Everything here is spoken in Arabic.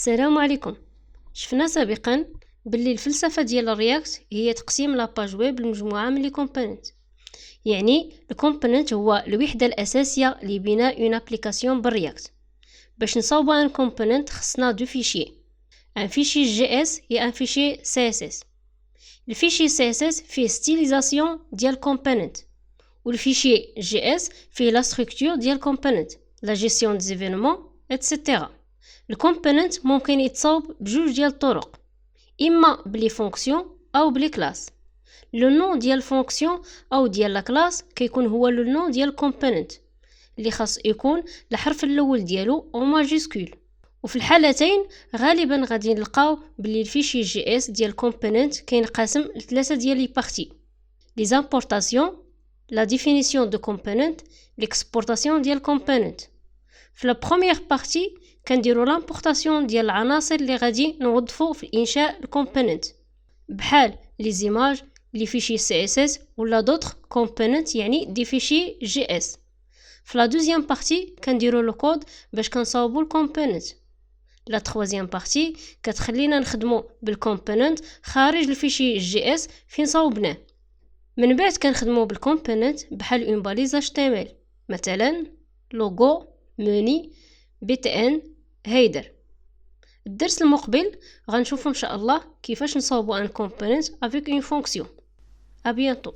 السلام عليكم. شفنا سابقا باللي الفلسفه ديال الرياكت هي تقسيم لاباج ويب لمجموعه من لي كومبوننت. يعني الكومبوننت هو الوحده الاساسيه لبناء اون ابليكاسيون بالرياكت. باش نصاوبوا ان كومبوننت خصنا دو فيشي، ان فيشي جي اس et ان فيشي سي اس اس. الفيشي سي اس اس فيه ستيليزاسيون ديال كومبوننت، والفيشي جي اس فيه لا ستركتور ديال كومبوننت، لا جيستيون دي زيفينمون etc. الكومبوننت ممكن يتصاوب بجوج ديال الطرق، اما بلي فونكسيون او بلي كلاس. لو نون ديال فونكسيون او ديال لا كلاس كيكون هو لو نون ديال الكومبوننت اللي خاص يكون الحرف الاول ديالو او ماجيسكول. وفي الحالتين غالبا غادي نلقاو بلي الفيشي جي اس ديال الكومبوننت كينقسم لثلاثه ديال لي بارتي: لي زامبورطاسيون، لا ديفينيسيون دو كومبوننت، ليكسبورطاسيون ديال كومبوننت. في لا بروميير بارتي كنديرو لامبورطاسيون ديال العناصر اللي غادي نوظفو في انشاء الكومبوننت، بحال لي زيماج، لي فيشي سي اس اس ولا دوطخ كومبوننت، يعني دي فيشي جي اس. في لا دوزيام بارتي كنديرو لو كود باش كنصاوبو الكومبوننت. لا تخوازيام بارتي كتخلينا نخدمو بالكومبوننت خارج الفيشي جي اس فين صاوبناه. من بعد كنخدمو بالكومبوننت بحال اون باليز HTML، مثلا لوغو، موني، بي تي ان، هيدر. الدرس المقبل غنشوفو ان شاء الله كيفاش نصاوبو ان كومبوننت افيك اون فونكسيون. ا بيانتو.